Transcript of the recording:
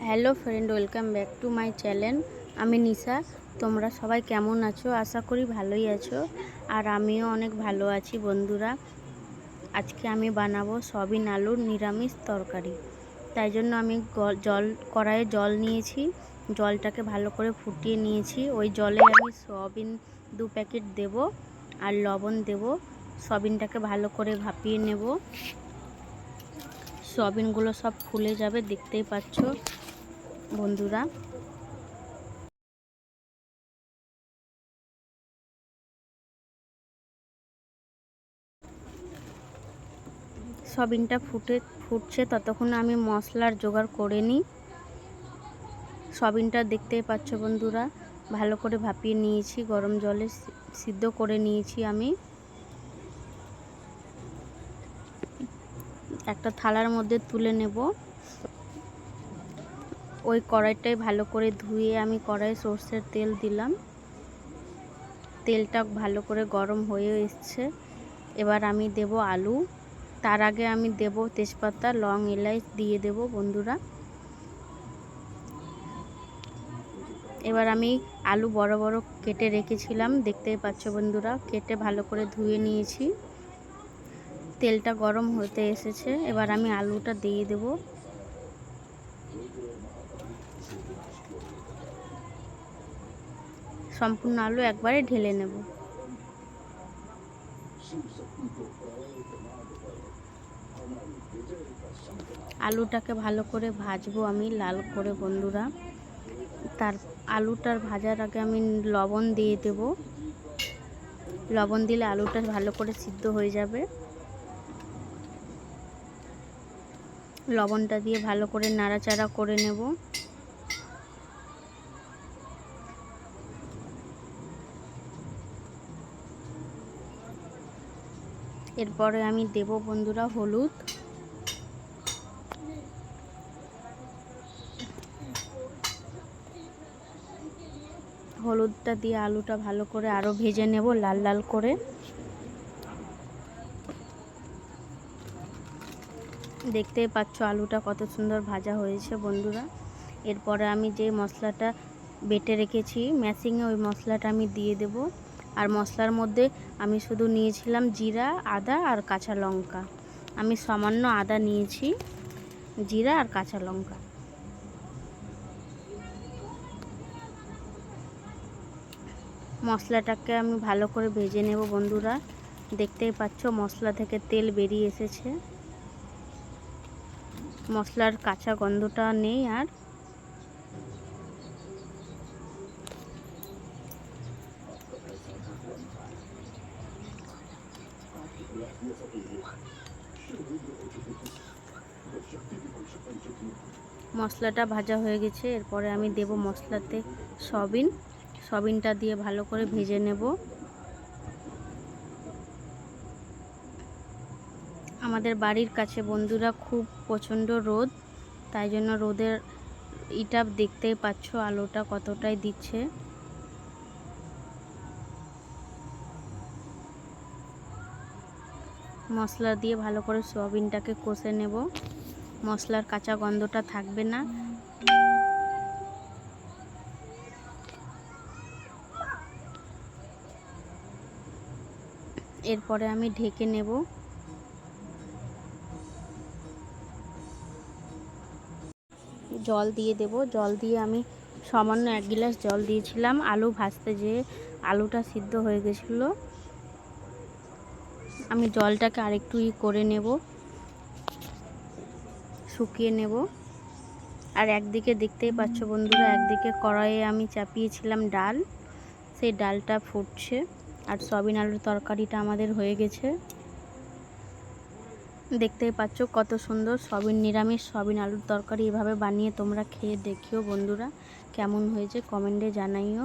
Hello friend, welcome back to my channel. আমি নিশা। তোমরা সবাই কেমন আছো? আশা করি ভালোই আছো, আর আমিও অনেক ভালো আছি। বন্ধুরা, আজকে আমি বানাবো সয়াবিন আলুর নিরামিষ তরকারি। তাই জন্য আমি কড়াইয়ে জল নিয়েছি, জলটাকে ভালো করে ফুটিয়ে নিয়েছি। ওই জলে আমি সয়াবিন 2 প্যাকেট দেব আর লবণ দেব। সয়াবিনটাকে ভালো করে ভাপিয়ে নেব। সয়াবিনগুলো সব ফুলে যাবে, দেখতেই পাচ্ছ বন্ধুরা। সয়াবিনটা ফুটছে, ততক্ষণ আমি মশলার জোগাড় করে নিই। সয়াবিনটা দেখতেই পাচ্ছ বন্ধুরা, ভালো করে ভাপিয়ে নিয়েছি, গরম জলে সিদ্ধ করে নিয়েছি। আমি একটা থালার মধ্যে তুলে নেব। ওই কড়াইটাই ভালো করে ধুয়ে আমি কড়াইয়ে সর্ষের তেল দিলাম। তেলটা ভালো করে গরম হয়ে এসছে। এবার আমি দেব আলু। তার আগে আমি দেব তেজপাতা, লং, এলাচ দিয়ে দেব বন্ধুরা। এবার আমি আলু বড় বড় কেটে রেখেছিলাম, দেখতেই পাচ্ছ বন্ধুরা, কেটে ভালো করে ধুয়ে নিয়েছি। তেলটা গরম হতে এসেছে, এবার আমি আলুটা দিয়ে দেব। সম্পূর্ণ আলু একবারে ঢেলে নেব। আলুটাকে ভালো করে ভাজবো আমি লাল করে বন্ধুরা। তার আলুটার ভাজার আগে আমি লবণ দিয়ে দেব। লবণ দিলে আলুটা ভালো করে সিদ্ধ হয়ে যাবে। লবণটা দিয়ে ভালো করে নাড়াচাড়া করে নেব। এরপরে আমি দেব বন্ধুরা হলুদ। হলুদটা দিয়ে আলুটা ভালো করে আরও ভেজে নেব, লাল লাল করে। দেখতেই পাচ্ছ আলুটা কত সুন্দর ভাজা হয়েছে বন্ধুরা। এরপরে আমি যে মশলাটা বেটে রেখেছি ম্যাশিংয়ে, ওই মশলাটা আমি দিয়ে দেব। আর মশলার মধ্যে আমি শুধু নিয়েছিলাম জিরা, আদা আর কাঁচা লঙ্কা। আমি সামান্য আদা নিয়েছি, জিরা আর কাঁচা লঙ্কা। মশলাটাকে আমি ভালো করে ভেজে নেব বন্ধুরা। দেখতেই পাচ্ছ মশলা থেকে তেল বেরিয়ে এসেছে, মশলার কাঁচা গন্ধটা নেই আর। মশলাটা ভাজা হয়ে গেছে, এরপরে আমি দেব মশলাতে সয়াবিনটা দিয়ে ভালো করে ভেজে নেব। আমাদের বাড়ির কাছে বন্ধুরা খুব প্রচণ্ড রোদ, তাই জন্য রোদের ইটা দেখতেই পাচ্ছ আলোটা কতটাই দিচ্ছে। মশলা দিয়ে ভালো করে সয়াবিনটাকে কষে নেব, মশলার কাঁচা গন্ধটা থাকবে না। এরপরে আমি ঢেকে নেব। জল দিয়ে দেব। জল দিয়ে আমি সামান্য 1 গ্লাস জল দিয়েছিলাম। আলু ভাজতে যেয়ে আলুটা সিদ্ধ হয়ে গেছিলো। আমি জলটাকে আরেকটু করে নেব, শুকিয়ে নেব। আর একদিকে দেখতেই পাচ্ছ বন্ধুরা, একদিকে কড়াইয়ে আমি চাপিয়েছিলাম ডাল, সেই ডালটা ফুটছে। আর সয়াবিন আলুর তরকারিটা আমাদের হয়ে গেছে। দেখতেই পাচ্ছ কত সুন্দর নিরামিষ সয়াবিন আলুর তরকারি। এভাবে বানিয়ে তোমরা খেয়ে দেখিও বন্ধুরা, কেমন হয়েছে কমেন্টে জানাইও।